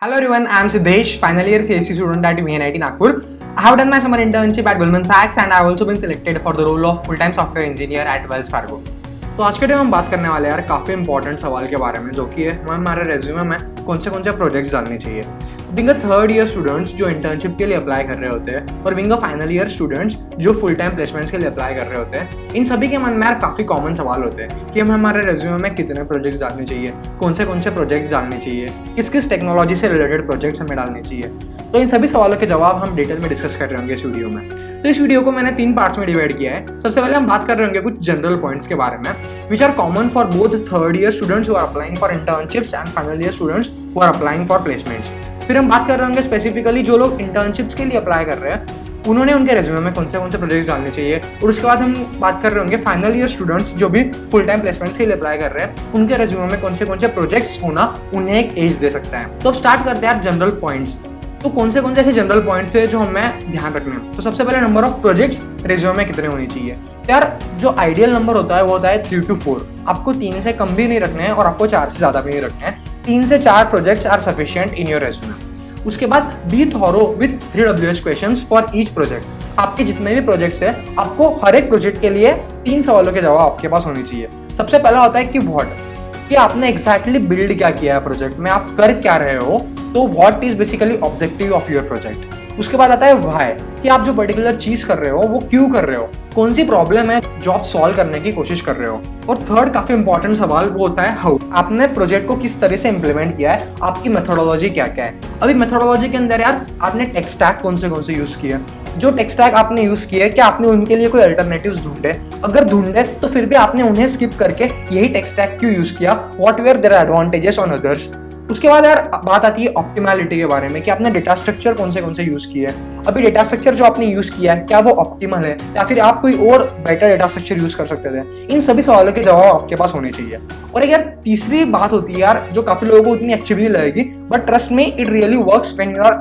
Hello everyone, I am Siddesh, final year CSC student at VNIT Nagpur. I have done my summer internship at Goldman Sachs and I have also been selected for the role of full-time software engineer at Wells Fargo. तो आज के time हम बात करने वाले हैं यार काफ़ी इंपॉर्टेंट सवाल के बारे में, जो कि है हमारे रेज्यूमे में कौन से प्रोजेक्ट्स डालने चाहिए। Being a third year students जो इंटर्नशिप के लिए अप्लाई कर रहे होते हैं और being a final year students जो फुल टाइम प्लेसमेंट्स के लिए अप्लाई कर रहे होते हैं, इन सभी के मन में यार काफ़ी कॉमन सवाल होते हैं कि हम हमारे रेज्यूमे में कितने प्रोजेक्ट्स डालने चाहिए, कौन से प्रोजेक्ट्स डालने चाहिए, किस टेक्नोलॉजी से रिलेटेड प्रोजेक्ट्स हमें डालने चाहिए। तो इन सभी सवालों के जवाब हम डिटेल में डिस्कस कर रहे होंगे इस वीडियो में। तो इस वीडियो को मैंने 3 पार्ट्स में डिवाइड किया है। सबसे पहले हम बात कर रहे होंगे कुछ जनरल पॉइंट्स के बारे में which are common for both third year students who are applying for internships and final year students who are applying for placements. फिर हम बात कर रहे होंगे स्पेसिफिकली जो लोग इंटर्नशिप्स के लिए अप्लाई कर रहे हैं उन्होंने उनके रेज्यूमे में कौन से प्रोजेक्ट्स डालने चाहिए, और उसके बाद हम बात कर रहे होंगे फाइनल ईयर स्टूडेंट्स जो भी फुल टाइम प्लेसमेंट्स के लिए अप्लाई कर रहे हैं उनके रेज्यूमे में कौन से प्रोजेक्ट्स होना उन्हें एक एज दे सकता है। तो अब स्टार्ट करते हैं यार जनरल पॉइंट्स। तो कौन से ऐसे जनरल पॉइंट्स है जो हमें ध्यान रखने हैं। तो सबसे पहले नंबर ऑफ प्रोजेक्ट्स रेज्यूमे में कितने होने चाहिए। तो यार जो आइडियल नंबर होता है वो होता है 3 to 4। आपको 3 से कम भी नहीं रखने हैं और आपको 4 से ज़्यादा भी नहीं रखने हैं। 3 से 4 projects are sufficient in your resume. उसके बाद be thorough with 3 WH questions for each project. आपके जितने भी प्रोजेक्ट्स हैं आपको हर एक प्रोजेक्ट के लिए 3 सवालों के जवाब आपके पास होने चाहिए। सबसे पहला होता है कि व्हाट, कि आपने एग्जैक्टली बिल्ड क्या किया है प्रोजेक्ट में, आप कर क्या रहे हो। तो what is basically objective of your project. उसके बाद आता है व्हाई, कि आप जो पर्टिकुलर चीज कर रहे हो वो क्यों कर रहे हो, कौन सी प्रॉब्लम है जो आप सॉल्व करने की कोशिश कर रहे हो। और थर्ड काफी इंपॉर्टेंट सवाल वो होता है हाउ, आपने प्रोजेक्ट को किस तरह से इंप्लीमेंट किया है, आपकी मेथोडोलॉजी क्या क्या है। अभी मेथोडोलॉजी के अंदर यार आपने टेक स्टैक कौन से यूज किया, जो टेक स्टैक आपने यूज किया है क्या आपने उनके लिए कोई अल्टरनेटिव्स ढूंढे, अगर ढूंढे तो फिर भी आपने उन्हें स्किप करके यही टेक स्टैक क्यों यूज किया, what were their advantages on others. उसके बाद यार बात आती है ऑप्टिमैलिटी के बारे में कि आपने डेटा स्ट्रक्चर कौन से यूज किए हैं। अभी डेटा स्ट्रक्चर जो आपने यूज किया है क्या वो ऑप्टिमल है या फिर आप कोई और बेटर डेटा स्ट्रक्चर यूज कर सकते थे। इन सभी सवालों के जवाब आपके पास होने चाहिए। और एक यार तीसरी बात होती है यार जो काफी लोगों को उतनी अच्छी भी नहीं लगेगी, but trust me it really works when you are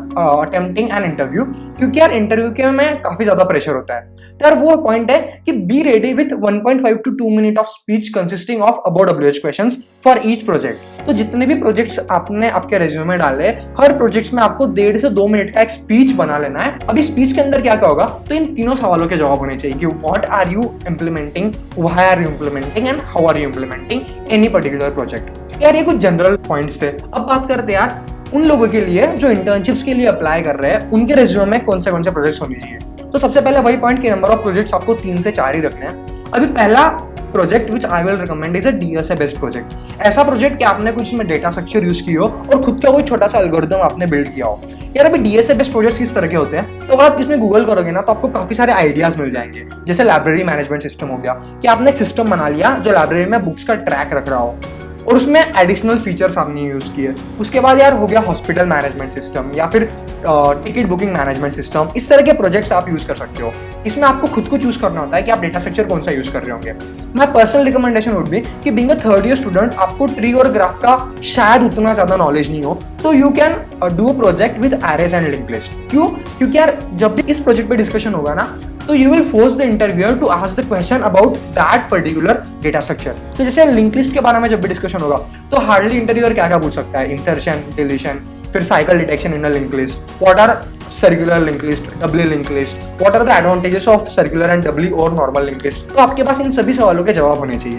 attempting an interview, क्योंकि यार इंटरव्यू के में काफी ज्यादा प्रेशर होता है। तो यार वो पॉइंट है कि be ready with 1.5 to 2 minute of speech consisting of about WH questions for each project. तो जितने भी प्रोजेक्ट्स आपने आपके रेज्यूमे में डाले हर प्रोजेक्ट्स में आपको 1.5 से 2 मिनट का एक स्पीच बना लेना है। अभी स्पीच के अंदर क्या क्या होगा, तो इन तीनों सवालों के जवाब होने चाहिए कि what are you implementing, why are you implementing and how are you implementing any particular project. यार ये कुछ जनरल पॉइंट्स थे। अब बात करते हैं यार उन लोगों के लिए जो इंटर्नशिप्स के लिए अप्लाई कर रहे हैं उनके रेज्यूमे में कौन से प्रोजेक्ट्स होने चाहिए। तो सबसे पहले वही पॉइंट कि नंबर ऑफ प्रोजेक्ट्स आपको 3 से 4 ही रखने हैं। अभी पहला project which I will recommend is a DSA based project. ऐसा प्रोजेक्ट कि आपने कुछ में डेटा स्ट्रक्चर यूज की हो और खुद का कोई छोटा सा एल्गोरिथम आपने बिल्ड किया हो। यार अभी DSA बेस्ड प्रोजेक्ट्स किस तरह के होते हैं, तो अगर आप इसमें गूगल करोगे ना तो आपको काफी सारे आइडियाज मिल जाएंगे। जैसे लाइब्रेरी मैनेजमेंट सिस्टम हो गया कि आपने एक सिस्टम बना लिया जो लाइब्रेरी में बुक्स का ट्रैक रख रहा हो और उसमें एडिशनल फीचर्स आपने यूज किए। उसके बाद यार हो गया हॉस्पिटल मैनेजमेंट सिस्टम या फिर टिकट बुकिंग मैनेजमेंट सिस्टम। इस तरह के प्रोजेक्ट्स आप यूज कर सकते हो। इसमें आपको खुद को चूज करना होता है कि आप डेटा स्ट्रक्चर कौन सा यूज कर रहे होंगे। My personal recommendation would be कि being a third year student आपको ट्री और ग्राफ का शायद उतना ज्यादा नॉलेज नहीं हो, तो you can do project with arrays and link list. क्यों, क्योंकि यार जब भी इस प्रोजेक्ट पे डिस्कशन होगा ना तो you will force the interviewer to ask the question about that particular data structure. तो जैसे लिंक लिस्ट के बारे में जब भी डिस्कशन होगा तो हार्डली इंटरव्यूअर क्या क्या पूछ सकता है, इंसर्शन, डिलीशन, फिर cycle detection in a link list, what are circular link list, doubly link list, what are the advantages of circular and doubly और नॉर्मल लिंक लिस्ट। तो आपके पास इन सभी सवालों के जवाब होने चाहिए।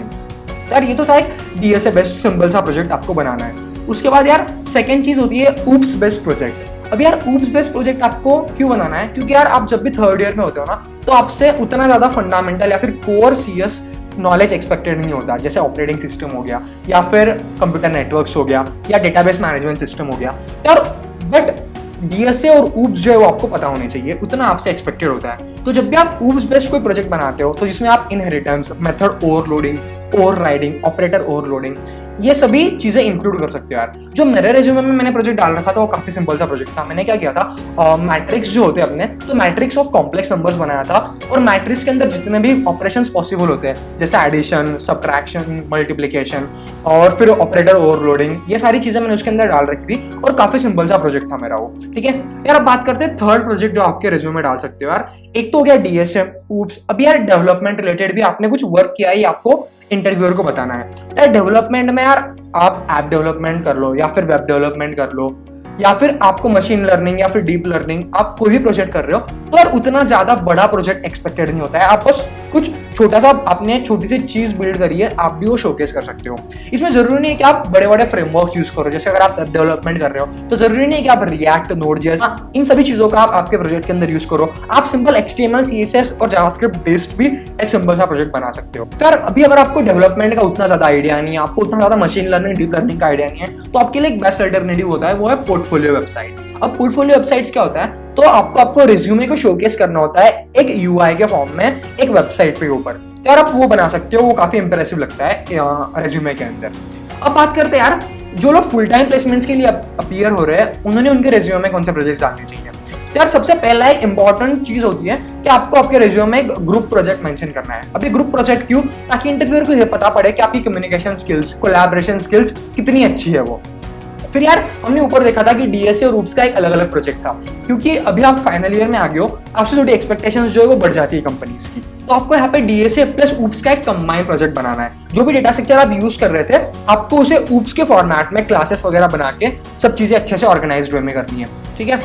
यार ये तो था एक DSA बेस्ड सिंपल सा प्रोजेक्ट आपको बनाना है। उसके बाद यार सेकंड चीज होती है ऊप्स बेस्ड प्रोजेक्ट। अब यार ऊप्स बेस्ड प्रोजेक्ट आपको क्यों बनाना है, क्योंकि यार आप जब भी थर्ड ईयर में होते हो ना तो आपसे उतना ज्यादा फंडामेंटल या फिर कोर CS नॉलेज एक्सपेक्टेड नहीं होता। जैसे ऑपरेटिंग सिस्टम हो गया या फिर कंप्यूटर नेटवर्क्स हो गया या डेटाबेस मैनेजमेंट सिस्टम हो गया यार, बट DSA और ऊप्स जो है वो आपको पता होने चाहिए, उतना आपसे एक्सपेक्टेड होता है। तो जब भी आप ऊप्स बेस्ड कोई प्रोजेक्ट बनाते हो तो जिसमें आप inheritance, method overloading, overriding, operator overloading, ये सभी चीजें इंक्लूड कर सकते हो यार। जो मेरे रेज्यूमे में मैंने प्रोजेक्ट डाल रखा था वो काफी सिंपल सा प्रोजेक्ट था। मैंने क्या किया था, मैट्रिक्स जो होते हैं अपने, तो मैट्रिक्स ऑफ कॉम्प्लेक्स नंबर्स बनाया था और मैट्रिक्स के अंदर जितने भी ऑपरेशंस पॉसिबल होते हैं जैसे एडिशन, सब्ट्रैक्शन, मल्टीप्लिकेशन और फिर ऑपरेटर ओवरलोडिंग, ये सारी चीजें मैंने उसके अंदर डाल रखी थी और काफी सिंपल सा प्रोजेक्ट था मेरा वो। ठीक है यार, अब बात करते हैं थर्ड प्रोजेक्ट जो आपके रेज्यूमे में डाल सकते हो यार। एक तो हो गया DSA, ऊप्स। अब यार डेवलपमेंट रिलेटेड भी आपने कुछ वर्क किया है, आपको इंटरव्यूअर को बताना है। तो डेवलपमेंट में यार आप ऐप डेवलपमेंट कर लो या फिर वेब डेवलपमेंट कर लो, या फिर आपको मशीन लर्निंग या फिर डीप लर्निंग, आप कोई भी प्रोजेक्ट कर रहे हो तो यार उतना ज्यादा बड़ा प्रोजेक्ट एक्सपेक्टेड नहीं होता है। आप बस कुछ छोटा सा अपने छोटी सी चीज बिल्ड करिए, आप भी वो शोकेस कर सकते हो। इसमें जरूरी नहीं है कि आप बड़े बड़े फ्रेमवर्क्स यूज करो, जैसे अगर आप डेवलपमेंट कर रहे हो तो जरूरी नहीं है कि आप रिएक्ट, नोड.जेएस इन सभी चीजों का आप आपके प्रोजेक्ट के अंदर यूज करो। आप सिंपल HTML, CSS और जावास्क्रिप्ट बेस्ड भी एक सिंपल सा प्रोजेक्ट बना सकते हो। यार अभी अगर आपको डेवलपमेंट का उतना ज्यादा आइडिया नहीं है, आपको उतना ज्यादा मशीन लर्निंग, डीप लर्निंग का आइडिया नहीं है, तो आपके लिए एक बेस्ट अल्टरनेटिव होता है, वो है पोर्टफोलियो वेबसाइट। अब पोर्टफोलियो वेबसाइट्स क्या होता है, तो आपको रिज्यूमे को शोकेस करना होता है एक UI के फॉर्म में एक वेबसाइट पे ऊपर। तो यार आप वो बना सकते हो, वो काफी इंप्रेसिव लगता है रेज्यूमे के अंदर। अब बात करते हैं यार, जो लोग फुल टाइम प्लेसमेंट्स के लिए अपीयर हो रहे हैं, उन्होंने उनके रेज्यूमे में कौन से प्रोजेक्ट्स डालने चाहिए। तो यार सबसे पहला एक इंपॉर्टेंट चीज होती है कि आपको आपके रेज्यूमे में एक ग्रुप प्रोजेक्ट मेंशन करना है। अभी ग्रुप प्रोजेक्ट क्यों, ताकि इंटरव्यूअर को ये पता पड़े कि आपकी कम्युनिकेशन स्किल्स, कोलैबोरेशन स्किल्स कितनी अच्छी है वो। फिर यार हमने ऊपर देखा था कि DSA और ऊप्स का एक अलग अलग प्रोजेक्ट था, क्योंकि अभी आप फाइनल ईयर में आ गए हो, आपसे थोड़ी एक्सपेक्टेशंस जो है वो बढ़ जाती है कंपनीज की। तो आपको यहाँ पे DSA प्लस ऊप्स का एक कंबाइंड प्रोजेक्ट बनाना है। जो भी डेटा स्ट्रक्चर आप यूज कर रहे थे, आपको उसे ऊप्स के फॉर्मेट में क्लासेस वगैरह बना के सब चीजें अच्छे से ऑर्गेनाइज्ड वे में करनी है, ठीक है।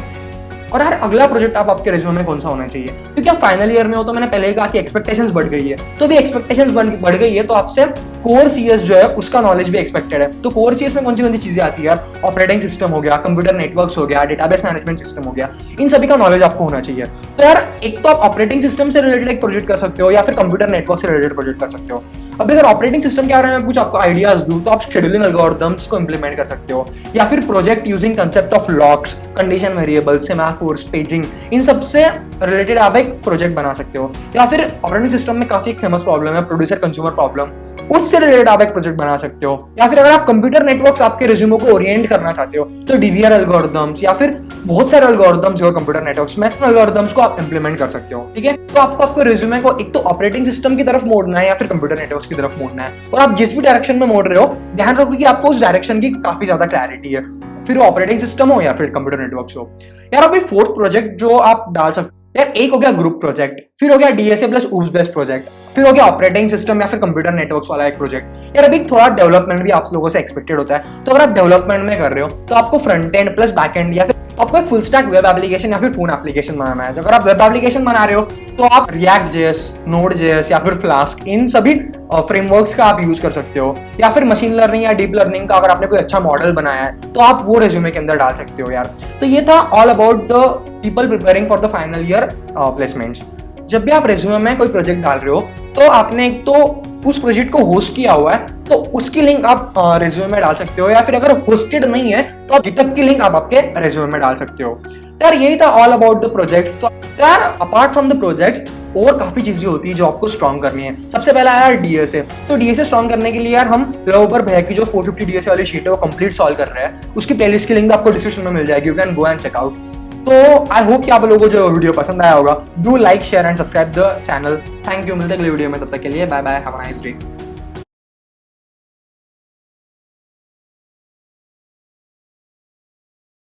और यार अगला प्रोजेक्ट आपके रिज्यूमे में कौन सा होना चाहिए, क्योंकि आप फाइनल ईयर में हो, तो मैंने पहले ही कहा कि एक्सपेक्टेशंस बढ़ गई है। तो अभी एक्सपेक्टेशंस बढ़ गई है, तो आपसे कोर CS जो है उसका नॉलेज भी एक्सपेक्टेड है। तो कोर CS में कौन सी चीजें आती है यार, ऑपरेटिंग सिस्टम हो गया, कंप्यूटर नेटवर्क्स हो गया, डेटाबेस मैनेजमेंट सिस्टम हो गया, इन सभी का नॉलेज आपको होना चाहिए। तो यार एक तो आप ऑपरेटिंग सिस्टम से रिलेटेड एक प्रोजेक्ट कर सकते हो, या फिर कंप्यूटर नेटवर्क से रिलेटेड प्रोजेक्ट कर सकते हो। अब अगर ऑपरेटिंग सिस्टम के बारे में कुछ आपको आइडियाज दूं, तो आप शेड्यूलिंग एल्गोरिथम्स को इंप्लीमेंट कर सकते हो, या फिर project using concept of locks, condition variables, semaphores, paging, इन सब से रिलेटेड आप एक प्रोजेक्ट बना सकते हो। या फिर ऑपरेटिंग सिस्टम में काफी एक फेमस प्रॉब्लम है, प्रोड्यूसर कंज्यूमर प्रॉब्लम, उससे रिलेटेड आप एक प्रोजेक्ट बना सकते हो। या फिर अगर आप कंप्यूटर नेटवर्क्स आपके रिज्यूमे को ओरिएंट करना चाहते हो, तो DVR एल्गोरिथम्स या फिर बहुत सारे एल्गोरिथम्स जो कंप्यूटर नेटवर्क्स में, एल्गोरिथम्स को आप इंप्लीमेंट कर सकते हो, ठीक है। तो आपको रिज्यूमे को एक तो ऑपरेटिंग सिस्टम की तरफ मोड़ना है या फिर कंप्यूटर नेटवर्क्स की तरफ मोड़ना है, और आप जिस भी डायरेक्शन में मोड़ रहे हो, ध्यान रखो कि आपको उस डायरेक्शन की काफी ज्यादा क्लैरिटी है, फिर ऑपरेटिंग सिस्टम हो या फिर कंप्यूटर नेटवर्क्स हो। यार अभी फोर्थ प्रोजेक्ट जो आप डाल सकते हो, यार एक हो गया ग्रुप प्रोजेक्ट, फिर हो गया DSA plus oops based project, फिर हो गया ऑपरेटिंग सिस्टम या फिर कंप्यूटर नेटवर्क्स वाला एक प्रोजेक्ट। यार अभी थोड़ा डेवलपमेंट भी आप लोगों से एक्सपेक्टेड होता है, तो अगर आप डेवलपमेंट में कर रहे हो, तो आपको front end plus back and या फिर आपको एक फुल स्टैक वेब एप्लीकेशन या फिर फोन एप्लीकेशन बनाना है। अगर आप वेब एप्लीकेशन बना रहे हो, तो आप React.js, Node.js या फिर फ्लास्क, इन सभी फ्रेमवर्क्स का आप यूज कर सकते हो। या फिर मशीन लर्निंग या डीप लर्निंग का अगर आपने कोई अच्छा मॉडल बनाया है, तो आप वो रेज्यूमे के अंदर डाल सकते हो यार। तो ये था all about the people preparing for the final year placements. जब भी आप रेज्यूमे में कोई प्रोजेक्ट डाल रहे हो, तो आपने एक तो उस प्रोजेक्ट को होस्ट किया हुआ है, तो उसकी लिंक आप रेज्यूमे में डाल सकते हो, या फिर अगर होस्टेड नहीं है तो आप गिटहब की लिंक आप आपके रेज्यूमे में डाल सकते हो। तो यार यही था ऑल अबाउट द प्रोजेक्ट्स। तो यार अपार्ट फ्रॉम द प्रोजेक्ट्स और काफी चीजें होती है जो आपको स्ट्रॉन्ग करनी है। सबसे पहला यार DSA। तो DSA स्ट्रॉन्ग करने के लिए यार हम ऊपर भैया की जो 450 DSA वाली शीट है वो कंप्लीट सॉल्व कर रहे हैं, उसकी प्लेलिस्ट की लिंक आपको डिस्क्रिप्शन में मिल जाएगी, you can go and check out. तो आई होप कि आप लोगों को जो वीडियो पसंद आया होगा। Do like, share and subscribe the channel. Thank you, मिलते हैं अगले वीडियो में, तब तक के लिए bye bye, have a nice day.